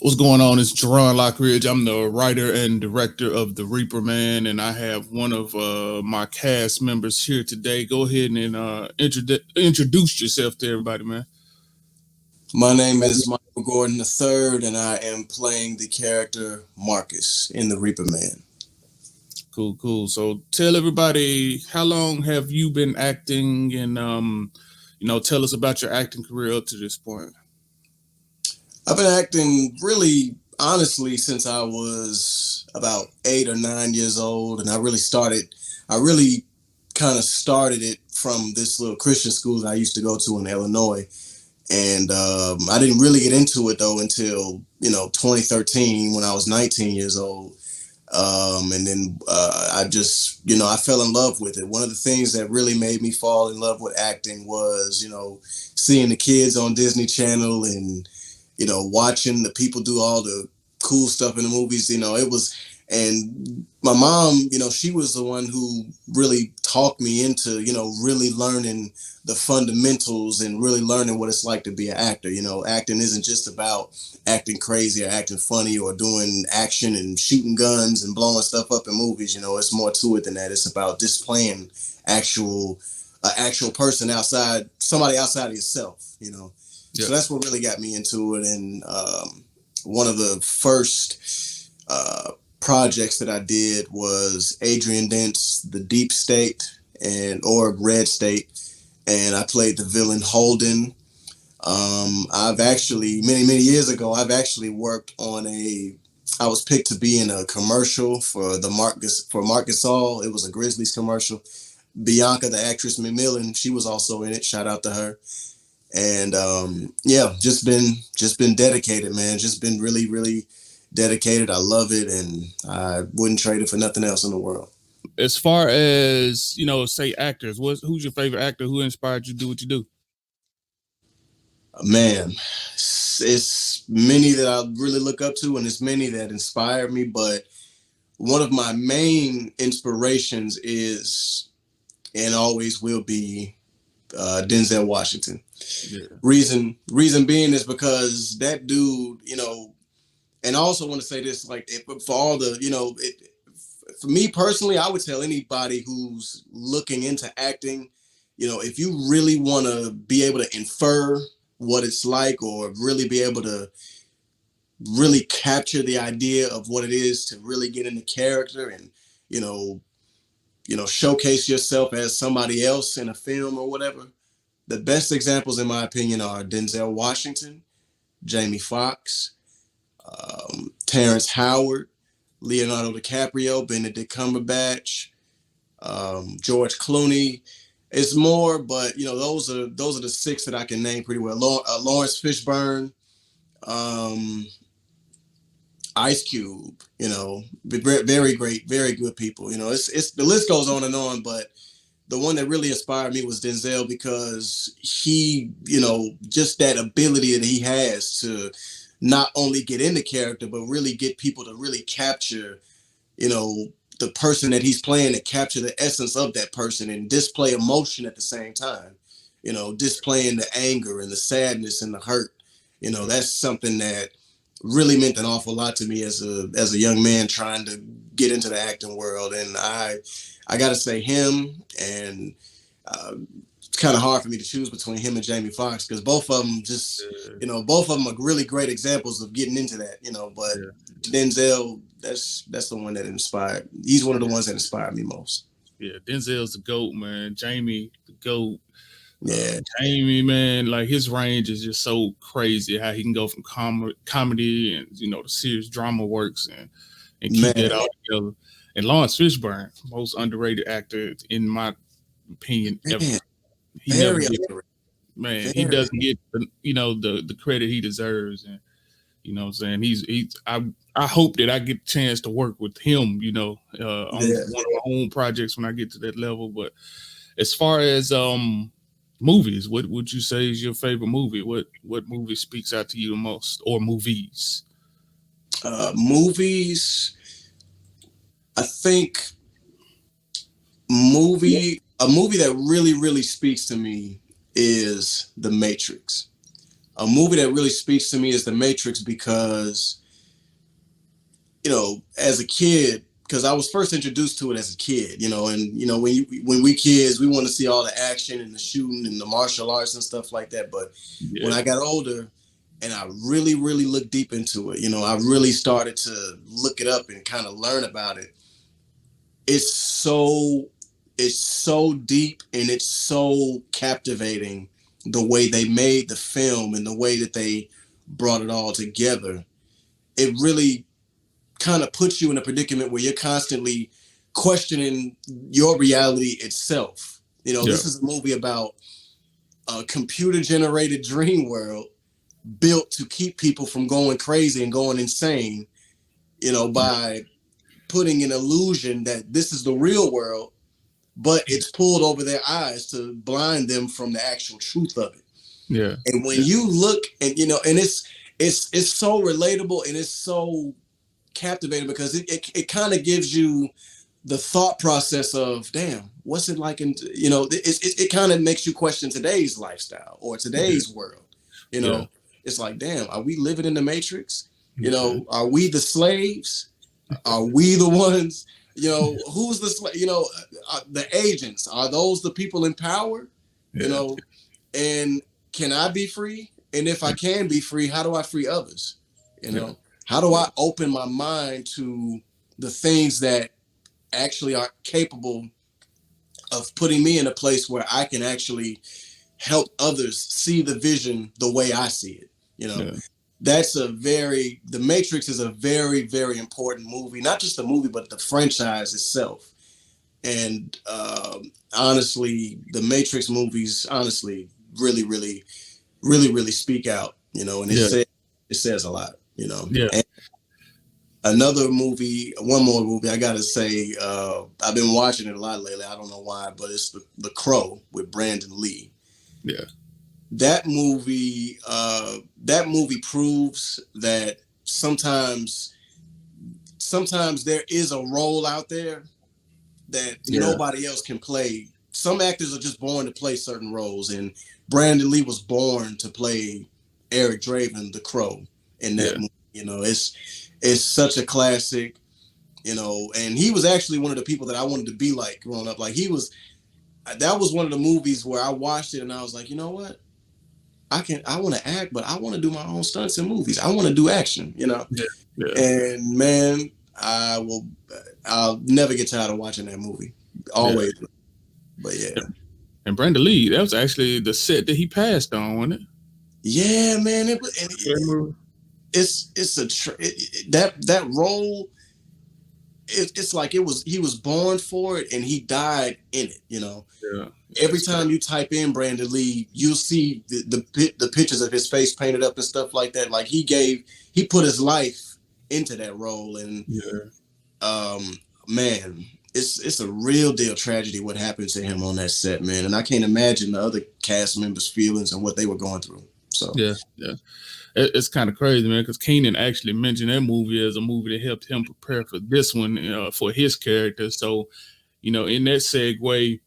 What's going on? It's Jerron Lockridge. I'm the writer and director of The Reaper Man, and I have one of my cast members here today. Go ahead and introduce yourself to everybody, man. My name is Michael Gordon III, and I am playing the character Marcus in The Reaper Man. Cool, cool. So tell everybody, how long have you been acting, and tell us about your acting career up to this point. I've been acting really honestly since I was about 8 or 9 years old, and I really kind of started it from this little Christian school that I used to go to in Illinois. And I didn't really get into it though until 2013 when I was 19 years old. And then I just, I fell in love with it. One of the things that really made me fall in love with acting was, seeing the kids on Disney Channel and, watching the people do all the cool stuff in the movies. And my mom, she was the one who really talked me into, really learning the fundamentals and really learning what it's like to be an actor. Acting isn't just about acting crazy or acting funny or doing action and shooting guns and blowing stuff up in movies. It's more to it than that. It's about just playing actual actual person outside, somebody outside of yourself. Yeah. So that's what really got me into it. And one of the first projects that I did was Adrian Dent's The Deep State or Red State, and I played the villain Holden. I've actually many years ago I've actually worked on I was picked to be in a commercial for Marc Gasol. It was a Grizzlies commercial. Bianca, the actress McMillan, she was also in it. Shout out to her. And yeah, just been dedicated, man. Just been really dedicated. I love it, and I wouldn't trade it for nothing else in the world. As far as say actors, who's your favorite actor? Who inspired you to do what you do? Man, it's many that I really look up to, and it's many that inspire me. But one of my main inspirations is and always will be Denzel Washington. Yeah. Reason being is because that dude, and I also want to say this, like for all the, for me personally, I would tell anybody who's looking into acting, if you really want to be able to infer what it's like or really be able to really capture the idea of what it is to really get into character and, you know, showcase yourself as somebody else in a film or whatever. The best examples, in my opinion, are Denzel Washington, Jamie Foxx, Terrence Howard, Leonardo DiCaprio, Benedict Cumberbatch, George Clooney. It's more, but those are the six that I can name pretty well. Lawrence Fishburne, um, Ice Cube. Very great, very good people. It's the list goes on and on, but the one that really inspired me was Denzel because he, just that ability that he has to not only get into character, but really get people to really capture, you know, the person that he's playing and capture the essence of that person and display emotion at the same time. Displaying the anger and the sadness and the hurt. That's something that really meant an awful lot to me as a young man trying to get into the acting world. And I got to say him and it's kind of hard for me to choose between him and Jamie Foxx because both of them both of them are really great examples of getting into that. But Yeah. Denzel, that's the one that inspired. He's one of the ones that inspired me most. Yeah, Denzel's the goat, man. Jamie, the goat. Yeah, Jamie, man, like his range is just so crazy. How he can go from comedy and the serious drama works and keep that man, all together. And Lawrence Fishburne, most underrated actor in my opinion ever. man, He never very get underrated. man. He Very. doesn't get the credit he deserves, and what I'm saying. He's I hope that I get a chance to work with him. On Yeah. one of my own projects when I get to that level. But as far as movies, what would you say is your favorite movie? What movie speaks out to you the most, or movies? Movies. I think a movie that really speaks to me is The Matrix. A movie that really speaks to me is The Matrix because, as a kid, because I was first introduced to it as a kid, and when we kids, we want to see all the action and the shooting and the martial arts and stuff like that. But when I got older and I really, really looked deep into it, I really started to look it up and kind of learn about it. It's so deep and it's so captivating the way they made the film and the way that they brought it all together. It really kind of puts you in a predicament where you're constantly questioning your reality itself. This is a movie about a computer generated dream world built to keep people from going crazy and going insane, by putting an illusion that this is the real world, but it's pulled over their eyes to blind them from the actual truth of it. Yeah. And when you look and and it's so relatable and it's so captivating because it kind of gives you the thought process of, damn, what's it like it kind of makes you question today's lifestyle or today's world. It's like, damn, are we living in the Matrix? Are we the slaves? Are we the ones? Who's the the agents? Are those the people in power? And can I be free? And if I can be free, how do I free others? How do I open my mind to the things that actually are capable of putting me in a place where I can actually help others see the vision the way I see it? The Matrix is a very, very important movie, not just the movie, but the franchise itself. And honestly, the Matrix movies, really, really, really, really speak out, and it says a lot, And another movie, one more movie, I gotta say, I've been watching it a lot lately. I don't know why, but it's The Crow with Brandon Lee. Yeah. That movie proves that sometimes there is a role out there that nobody else can play. Some actors are just born to play certain roles, and Brandon Lee was born to play Eric Draven, the Crow, in that movie. It's such a classic, and he was actually one of the people that I wanted to be like growing up. Like that was one of the movies where I watched it and I was like, you know what? I want to act, but I want to do my own stunts in movies. I want to do action, And man, I'll never get tired of watching that movie. Always. Yeah. But yeah. And Brandon Lee, that was actually the set that he passed on, wasn't it? Yeah, man. That role. It's like he was born for it and he died in it. Yeah. Every time you type in Brandon Lee, you'll see the pictures of his face painted up and stuff like that. Like he put his life into that role, and man, it's a real deal tragedy what happened to him on that set, man. And I can't imagine the other cast members' feelings and what they were going through. So yeah. It's kind of crazy, man, because Keenan actually mentioned that movie as a movie that helped him prepare for this one, for his character. So, in that segue,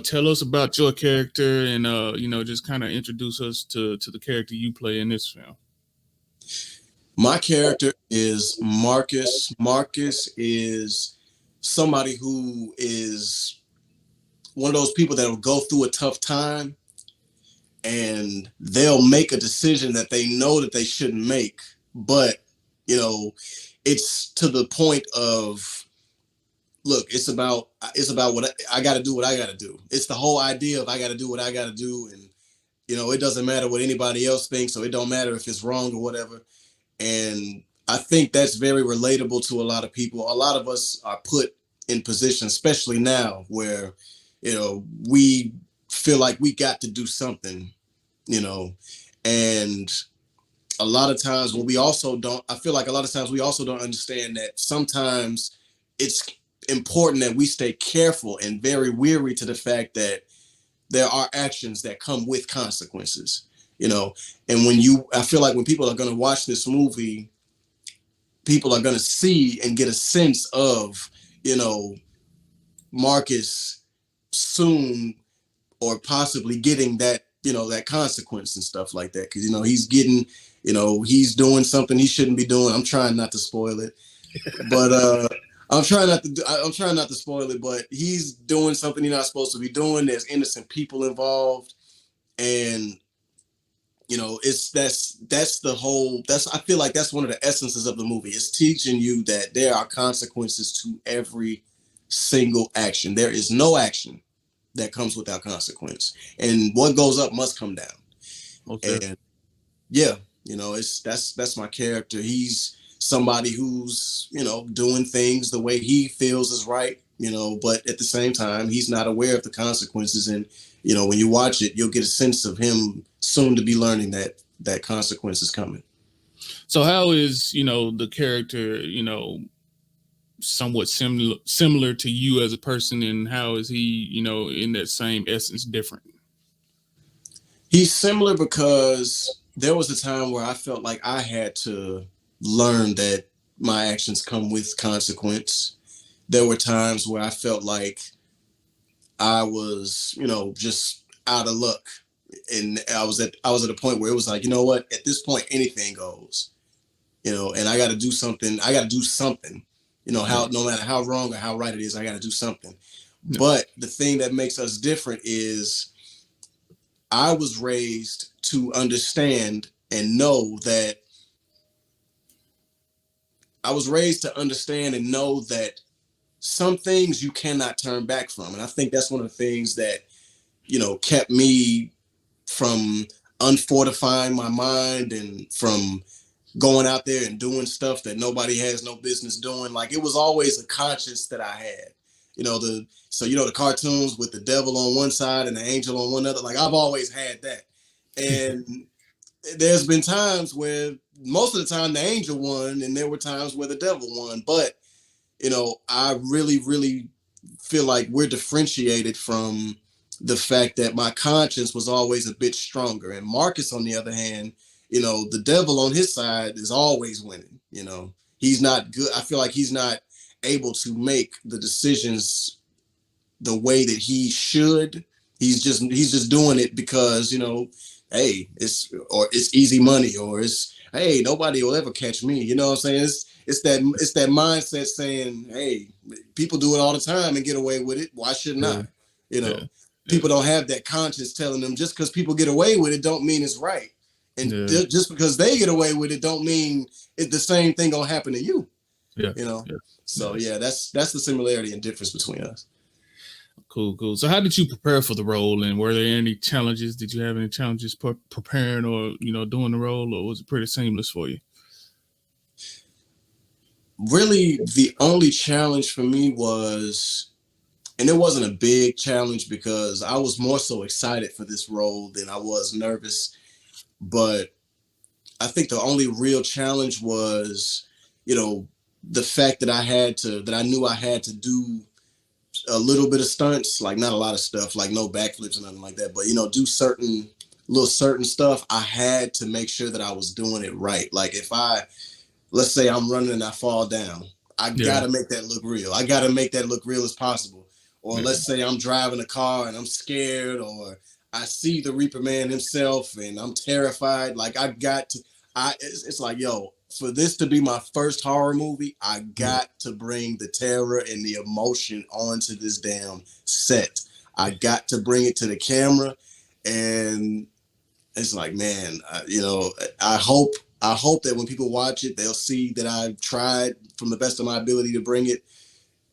tell us about your character and, just kind of introduce us to the character you play in this film. My character is Marcus. Marcus is somebody who is one of those people that will go through a tough time and they'll make a decision that they know that they shouldn't make. But, it's to the point of, look, it's about what I got to do, what I got to do. It's the whole idea of I got to do what I got to do. And, it doesn't matter what anybody else thinks, so it don't matter if it's wrong or whatever. And I think that's very relatable to a lot of people. A lot of us are put in positions, especially now, where, we feel like we got to do something, and a lot of times when I feel like a lot of times we also don't understand that sometimes it's important that we stay careful and very weary to the fact that there are actions that come with consequences, and I feel like when people are going to watch this movie, people are going to see and get a sense of, Marcus soon or possibly getting that that consequence and stuff like that. Cause he's getting, he's doing something he shouldn't be doing. I'm trying not to spoil it, but I'm trying not to spoil it, but he's doing something he's not supposed to be doing. There's innocent people involved, and that's the whole. I feel like that's one of the essences of the movie. It's teaching you that there are consequences to every single action. There is no action that comes without consequence, and what goes up must come down. Okay. And yeah, that's my character. He's somebody who's doing things the way he feels is right, but at the same time he's not aware of the consequences. And when you watch it, you'll get a sense of him soon to be learning that consequence is coming. So how is the character somewhat similar to you as a person, and how is he in that same essence different? He's similar because there was a time where I felt like I had to learn that my actions come with consequence. There were times where I felt like I was, just out of luck. And I was at a point where it was like, you know what, at this point anything goes. And I got to do something. I got to do something. How no matter how wrong or how right it is, I got to do something. Yeah. But the thing that makes us different is I was raised to understand and know that some things you cannot turn back from. And I think that's one of the things that, kept me from unfortifying my mind and from going out there and doing stuff that nobody has no business doing. Like, it was always a conscience that I had. The cartoons with the devil on one side and the angel on one other, like I've always had that. And there's been times where most of the time the angel won and there were times where the devil won. But, I really, really feel like we're differentiated from the fact that my conscience was always a bit stronger. And Marcus, on the other hand, the devil on his side is always winning. He's not good. I feel like he's not able to make the decisions the way that he should. He's just doing it because, hey, it's easy money, or it's, hey, nobody will ever catch me. You know what I'm saying? It's that mindset saying, hey, people do it all the time and get away with it. Why shouldn't I? Yeah. People don't have that conscience telling them just because people get away with it don't mean it's right. And just because they get away with it don't mean the same thing gonna happen to you. Yeah. So yeah, that's the similarity and difference between us. Cool. So how did you prepare for the role, and were there any challenges? Did you have any challenges preparing or, doing the role, or was it pretty seamless for you? Really, the only challenge for me was, and it wasn't a big challenge because I was more so excited for this role than I was nervous. But I think the only real challenge was, the fact that I knew I had to do a little bit of stunts, like not a lot of stuff, like no backflips or nothing like that, but do certain stuff. I had to make sure that I was doing it right. Like let's say I'm running and I fall down, I gotta make that look real. I gotta make that look real as possible. Or let's say I'm driving a car and I'm scared, or I see the Reaper Man himself and I'm terrified. Like it's like, yo, for this to be my first horror movie, I got to bring the terror and the emotion onto this damn set. I got to bring it to the camera. And it's like, man, I hope that when people watch it, they'll see that I've tried from the best of my ability to bring it.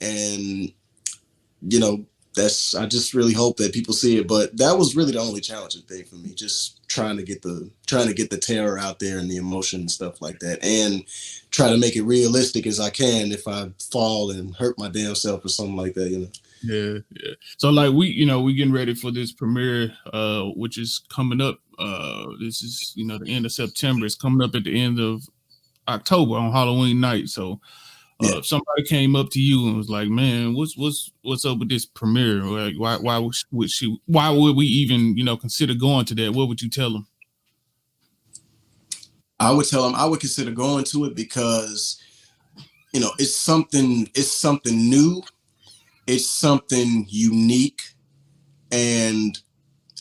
And, I just really hope that people see it. But that was really the only challenging thing for me, just trying to get the terror out there and the emotion and stuff like that, and try to make it realistic as I can if I fall and hurt my damn self or something like that. Yeah. So like we getting ready for this premiere, which is coming up. This is the end of September. It's coming up at the end of October on Halloween night. So if somebody came up to you and was like, "Man, what's up with this premiere? Like, why would we even consider going to that?" What would you tell them? I would tell them I would consider going to it because it's something new, it's something unique, and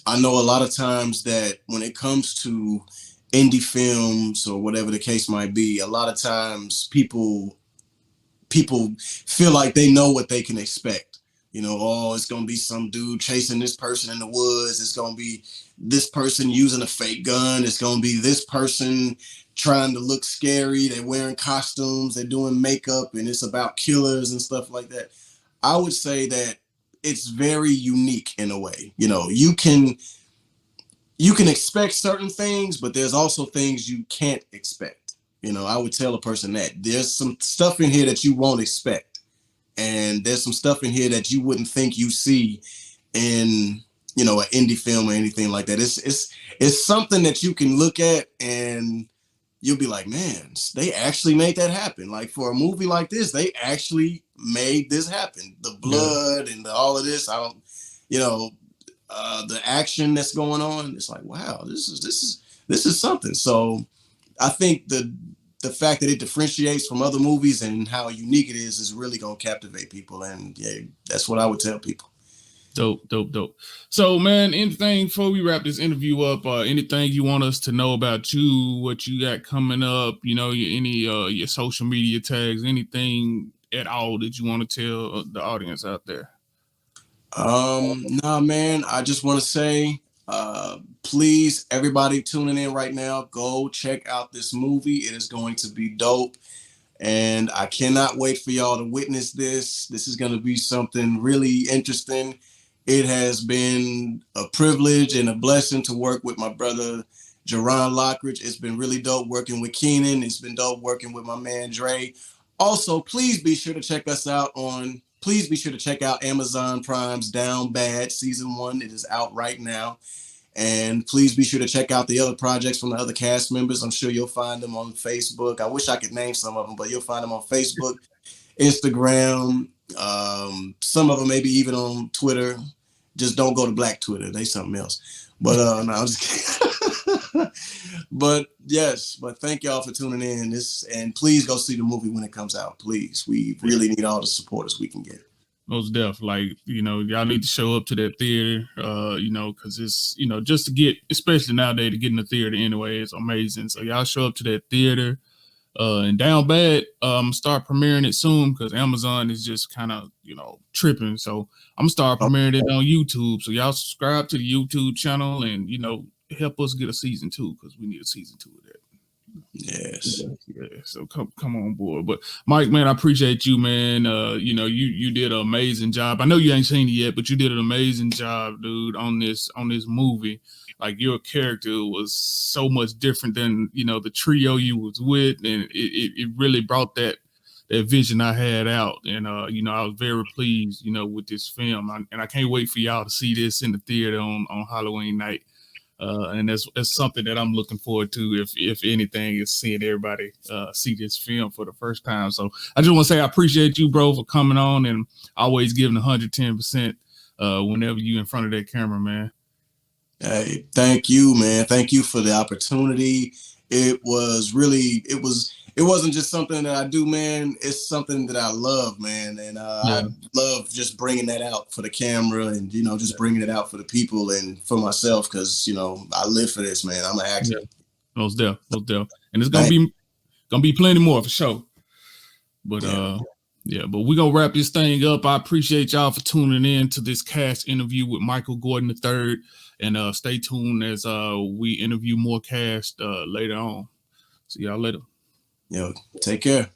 I know a lot of times that when it comes to indie films or whatever the case might be, a lot of times people feel like they know what they can expect. You know, oh, it's gonna be some dude chasing this person in the woods. It's gonna be this person using a fake gun. It's gonna be this person trying to look scary. They're wearing costumes. They're doing makeup, and it's about killers and stuff like that. I would say that it's very unique in a way. You know, you can expect certain things, but there's also things you can't expect. You know, I would tell a person that there's some stuff in here that you won't expect, and there's some stuff in here that you wouldn't think you see in, you know, an indie film or anything like that. It's something that you can look at and you'll be like, man, they actually made that happen. Like for a movie like this, they actually made this happen. The blood and all of this, I don't, you know, the action that's going on. It's like, wow, this is something. So I think the fact that it differentiates from other movies and how unique it is really gonna captivate people. And yeah, that's what I would tell people. Dope. So, man, anything before we wrap this interview up? Anything you want us to know about you? What you got coming up? You know, your social media tags? Anything at all that you want to tell the audience out there? Nah, man, I just want to say, please, everybody tuning in right now, go check out this movie. It is going to be dope. And I cannot wait for y'all to witness this. This is going to be something really interesting. It has been a privilege and a blessing to work with my brother, Jerron Lockridge. It's been really dope working with Keenan. It's been dope working with my man, Dre. Also, please be sure to check us out please be sure to check out Amazon Prime's Down Bad Season 1. It is out right now. And please be sure to check out the other projects from the other cast members. I'm sure you'll find them on Facebook. I wish I could name some of them, but you'll find them on Facebook, Instagram, some of them maybe even on Twitter. Just don't go to Black Twitter. They something else. But no, I'm just kidding. But yes, but thank y'all for tuning in. And please go see the movie when it comes out. Please. We really need all the supporters we can get. Most deaf, like, you know, y'all need to show up to that theater, you know, because it's, you know, just to get, especially nowadays, to get in the theater anyway, it's amazing. So y'all show up to that theater. And Down Bad, start premiering it soon because Amazon is just kind of, you know, tripping. So I'm gonna start premiering it on YouTube. So y'all subscribe to the YouTube channel and, you know, help us get a season 2 because we need a season 2 of that. Yes. Yeah. So come on board. But Mike, man, I appreciate you, man. You know, you did an amazing job. I know you ain't seen it yet, but you did an amazing job, dude, on this movie. Like your character was so much different than, you know, the trio you was with, and it really brought that vision I had out. And you know, I was very pleased, you know, with this film. And I can't wait for y'all to see this in the theater on Halloween night. And that's something that I'm looking forward to. If anything, is seeing everybody see this film for the first time. So I just want to say I appreciate you, bro, for coming on and always giving 110% whenever you in front of that camera, man. Hey, thank you, man. Thank you for the opportunity. It wasn't just something that I do, man. It's something that I love, man. And I love just bringing that out for the camera and, you know, just bringing it out for the people and for myself. Cause, you know, I live for this, man. I'm an actor. Yeah. Most deaf. And it's gonna be plenty more for sure. But but we're gonna wrap this thing up. I appreciate y'all for tuning in to this cast interview with Michael Gordon III. And stay tuned as we interview more cast later on. See y'all later. Yo, take care.